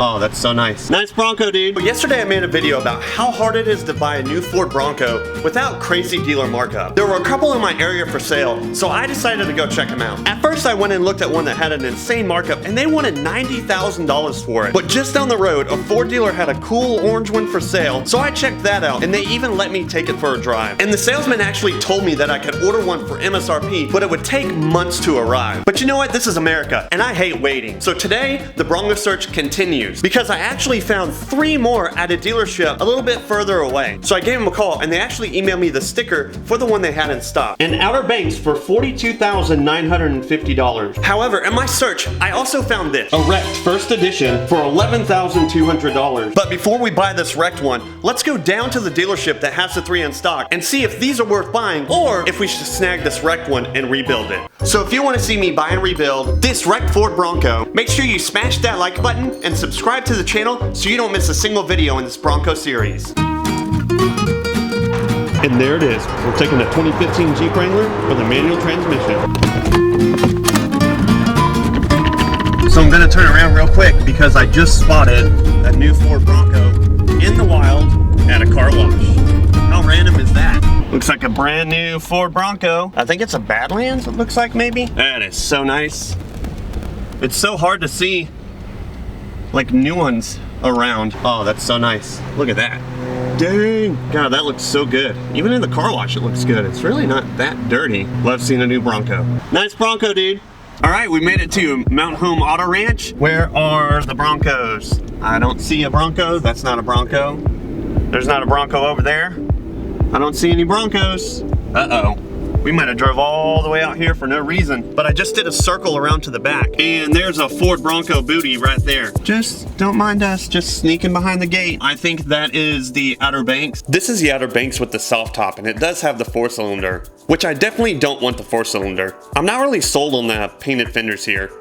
Oh, that's so nice. Nice Bronco, dude. But yesterday I made a video about how hard it is to buy a new Ford Bronco without crazy dealer markup. There were a couple in my area for sale, so I decided to go check them out. At first I went and looked at one that had an insane markup, and they wanted $90,000 for it. But just down the road, a Ford dealer had a cool orange one for sale, so I checked that out, and they even let me take it for a drive. And the salesman actually told me that I could order one for MSRP, but it would take months to arrive. But you know what? This is America, and I hate waiting. So today, the Bronco search continues, because I actually found 3 more at a dealership a little bit further away. So I gave them a call, and they actually emailed me the sticker for the one they had in stock. In Outer Banks for $42,950. However, in my search, I also found this. A Wrecked First Edition for $11,200. But before we buy this wrecked one, let's go down to the dealership that has the 3 in stock and see if these are worth buying, or if we should snag this wrecked one and rebuild it. So if you want to see me buy and rebuild this wrecked Ford Bronco, make sure you smash that like button and subscribe to the channel so you don't miss a single video in this Bronco series. And there it is. We're taking a 2015 Jeep Wrangler with a manual transmission. So I'm gonna turn around real quick because I just spotted a new Ford Bronco in the wild at a car wash. How random is that? Looks like a brand new Ford Bronco. I think it's a Badlands, it looks like maybe. That is so nice. It's so hard to see like new ones around. Oh, that's so nice. Look at that. Dang. God, that looks so good. Even in the car wash, it looks good. It's really not that dirty. Love seeing a new Bronco. Nice Bronco, dude. All right, we made it to Mount Home Auto Ranch. Where are the Broncos? I don't see a Bronco. That's not a Bronco. There's not a Bronco over there. I don't see any Broncos. Uh-oh. We might have drove all the way out here for no reason, but I just did a circle around to the back, and there's a Ford Bronco booty right there. Just don't mind us, just sneaking behind the gate. I think that is the Outer Banks. This is the Outer Banks with the soft top, and it does have the 4-cylinder, which I definitely don't want the 4-cylinder. I'm not really sold on the painted fenders here,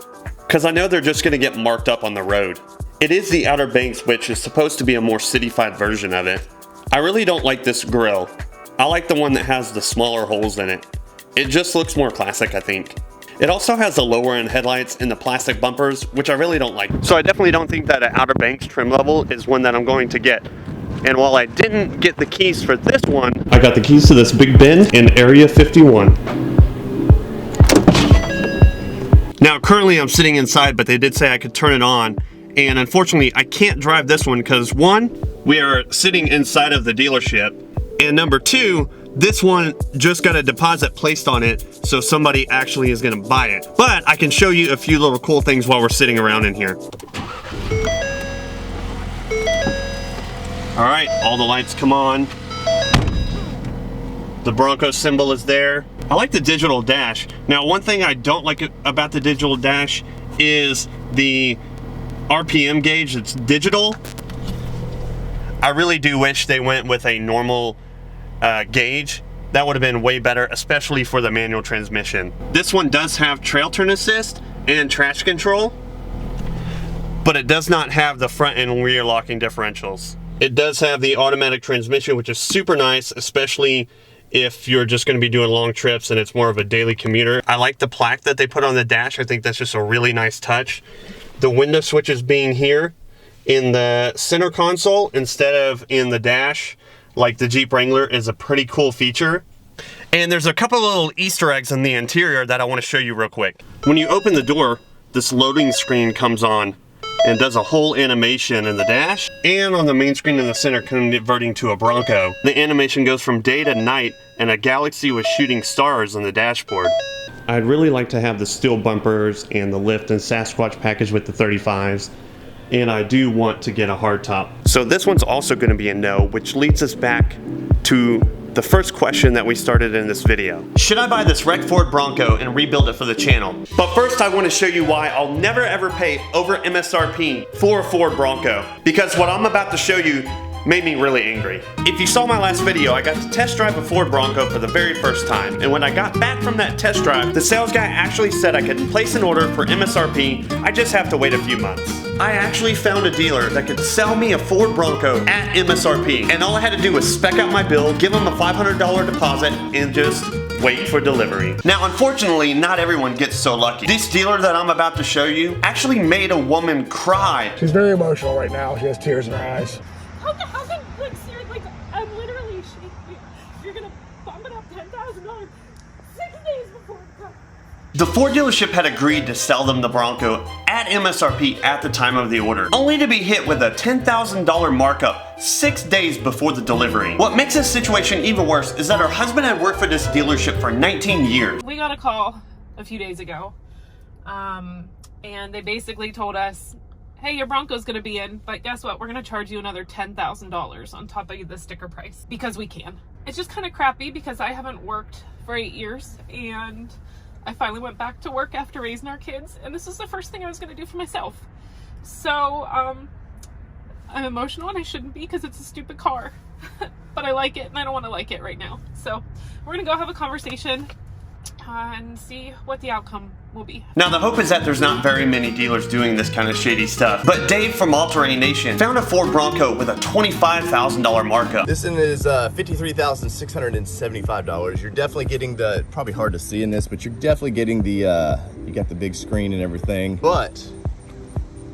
because I know they're just gonna get marked up on the road. It is the Outer Banks, which is supposed to be a more cityfied version of it. I really don't like this grille. I like the one that has the smaller holes in it. It just looks more classic, I think. It also has the lower end headlights and the plastic bumpers, which I really don't like. So I definitely don't think that an Outer Banks trim level is one that I'm going to get. And while I didn't get the keys for this one, I got the keys to this Big Ben in Area 51. Now currently I'm sitting inside, but they did say I could turn it on. And unfortunately I can't drive this one because 1, we are sitting inside of the dealership. And number 2, this one just got a deposit placed on it, so somebody actually is gonna buy it. But I can show you a few little cool things while we're sitting around in here. All right, all the lights come on. The Bronco symbol is there. I like the digital dash. Now, one thing I don't like about the digital dash is the RPM gauge. It's digital. I really do wish they went with a normal gauge. That would have been way better, especially for the manual transmission. This one does have trail turn assist and traction control, but it does not have the front and rear locking differentials. It does have the automatic transmission, which is super nice, especially if you're just going to be doing long trips and it's more of a daily commuter. I like the plaque that they put on the dash. I think that's just a really nice touch. The window switches being here in the center console instead of in the dash like the Jeep Wrangler is a pretty cool feature. And there's a couple of little Easter eggs in the interior that I want to show you real quick. When you open the door, this loading screen comes on and does a whole animation in the dash and on the main screen in the center, converting to a Bronco. The animation goes from day to night and a galaxy with shooting stars on the dashboard. I'd really like to have the steel bumpers and the lift and Sasquatch package with the 35s. And I do want to get a hardtop. So this one's also going to be a no, which leads us back to the first question that we started in this video. Should I buy this wrecked Ford Bronco and rebuild it for the channel? But first I want to show you why I'll never ever pay over MSRP for a Ford Bronco. Because what I'm about to show you made me really angry. If you saw my last video, I got to test drive a Ford Bronco for the very first time, and when I got back from that test drive, the sales guy actually said I could place an order for MSRP, I just have to wait a few months. I actually found a dealer that could sell me a Ford Bronco at MSRP, and all I had to do was spec out my bill, give them a $500 deposit, and just wait for delivery. Now, unfortunately, not everyone gets so lucky. This dealer that I'm about to show you actually made a woman cry. She's very emotional right now. She has tears in her eyes. How can like, seriously, like, I'm literally shaking. You're gonna bump it up $10,000 6 days before it comes. The Ford dealership had agreed to sell them the Bronco at MSRP at the time of the order, only to be hit with a $10,000 markup 6 days before the delivery. What makes this situation even worse is that her husband had worked for this dealership for 19 years. We got a call a few days ago, and they basically told us, hey, your Bronco's gonna be in, but guess what? We're gonna charge you another $10,000 on top of the sticker price, because we can. It's just kind of crappy because I haven't worked for 8 years, and I finally went back to work after raising our kids, and this is the first thing I was gonna do for myself. So, I'm emotional, and I shouldn't be because it's a stupid car, but I like it, and I don't wanna like it right now. So, we're gonna go have a conversation and see what the outcome will be. Now, the hope is that there's not very many dealers doing this kind of shady stuff, but Dave from All Terrain Nation found a Ford Bronco with a $25,000 markup. This one is $53,675. You're definitely getting the, probably hard to see in this, but you're definitely getting the, you got the big screen and everything. But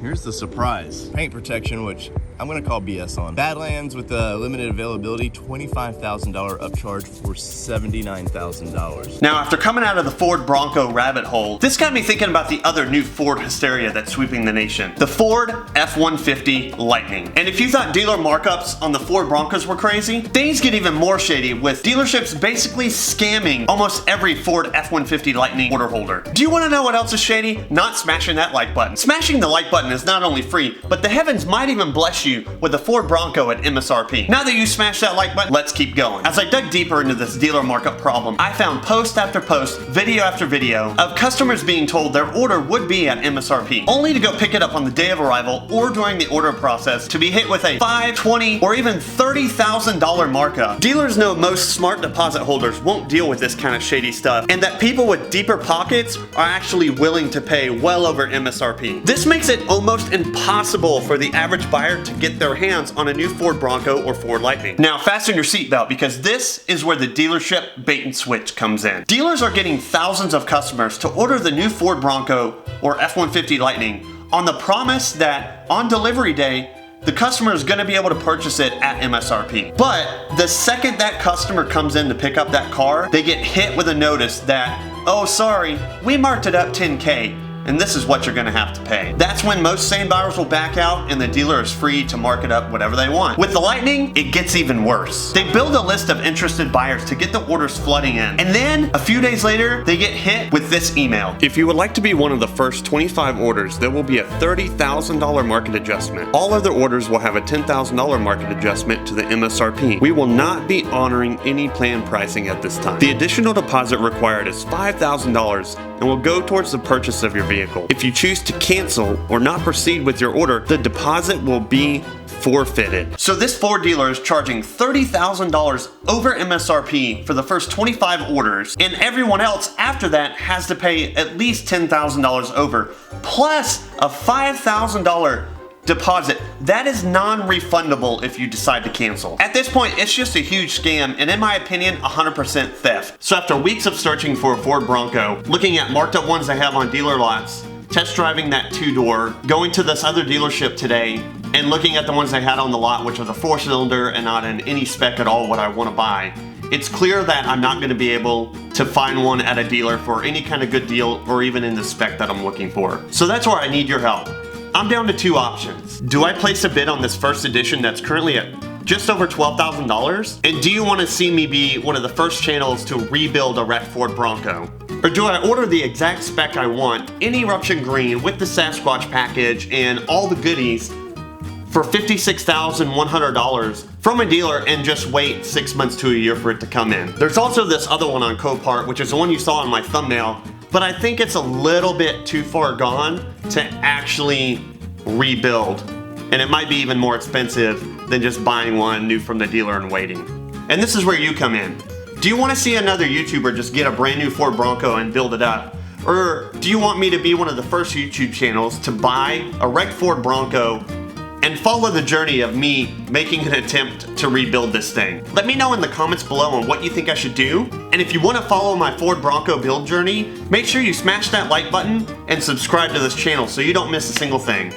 here's the surprise. Paint protection, which I'm gonna call BS on. Badlands with the limited availability, $25,000 upcharge for $79,000. Now, after coming out of the Ford Bronco rabbit hole, this got me thinking about the other new Ford hysteria that's sweeping the nation. The Ford F-150 Lightning. And if you thought dealer markups on the Ford Broncos were crazy, things get even more shady with dealerships basically scamming almost every Ford F-150 Lightning order holder. Do you want to know what else is shady? Not smashing that like button. Smashing the like button is not only free, but the heavens might even bless you with a Ford Bronco at MSRP. Now that you smashed that like button, let's keep going. As I dug deeper into this dealer markup problem, I found post after post, video after video of customers being told their order would be at MSRP, only to go pick it up on the day of arrival or during the order process to be hit with a $5,000, $20,000, or even $30,000 markup. Dealers know most smart deposit holders won't deal with this kind of shady stuff, and that people with deeper pockets are actually willing to pay well over MSRP. This makes it almost impossible for the average buyer to get their hands on a new Ford Bronco or Ford Lightning. Now, fasten your seatbelt because this is where the dealership bait and switch comes in. Dealers are getting thousands of customers to order the new Ford Bronco or F-150 Lightning on the promise that on delivery day, the customer is going to be able to purchase it at MSRP. But the second that customer comes in to pick up that car, they get hit with a notice that, oh, sorry, we marked it up $10K. And this is what you're gonna have to pay. That's when most sane buyers will back out and the dealer is free to mark it up whatever they want. With the Lightning, it gets even worse. They build a list of interested buyers to get the orders flooding in. And then, a few days later, they get hit with this email. If you would like to be one of the first 25 orders, there will be a $30,000 market adjustment. All other orders will have a $10,000 market adjustment to the MSRP. We will not be honoring any planned pricing at this time. The additional deposit required is $5,000 and will go towards the purchase of your vehicle. If you choose to cancel or not proceed with your order, the deposit will be forfeited. So this Ford dealer is charging $30,000 over MSRP for the first 25 orders, and everyone else after that has to pay at least $10,000 over, plus a $5,000 deposit. That is non-refundable if you decide to cancel. At this point, it's just a huge scam, and in my opinion, 100% theft. So after weeks of searching for a Ford Bronco, looking at marked up ones they have on dealer lots, test driving that two-door, going to this other dealership today, and looking at the ones they had on the lot, which are the 4-cylinder and not in any spec at all what I want to buy, it's clear that I'm not going to be able to find one at a dealer for any kind of good deal or even in the spec that I'm looking for. So that's where I need your help. I'm down to two options. Do I place a bid on this first edition that's currently at just over $12,000? And do you want to see me be one of the first channels to rebuild a Wrecked Ford Bronco? Or do I order the exact spec I want in eruption green with the Sasquatch package and all the goodies for $56,100 from a dealer and just wait 6 months to a year for it to come in? There's also this other one on Copart, which is the one you saw in my thumbnail, but I think it's a little bit too far gone to actually rebuild. And it might be even more expensive than just buying one new from the dealer and waiting. And this is where you come in. Do you want to see another YouTuber just get a brand new Ford Bronco and build it up? Or do you want me to be one of the first YouTube channels to buy a Wrecked Ford Bronco and follow the journey of me making an attempt to rebuild this thing. Let me know in the comments below on what you think I should do, and if you want to follow my Ford Bronco build journey, make sure you smash that like button and subscribe to this channel so you don't miss a single thing.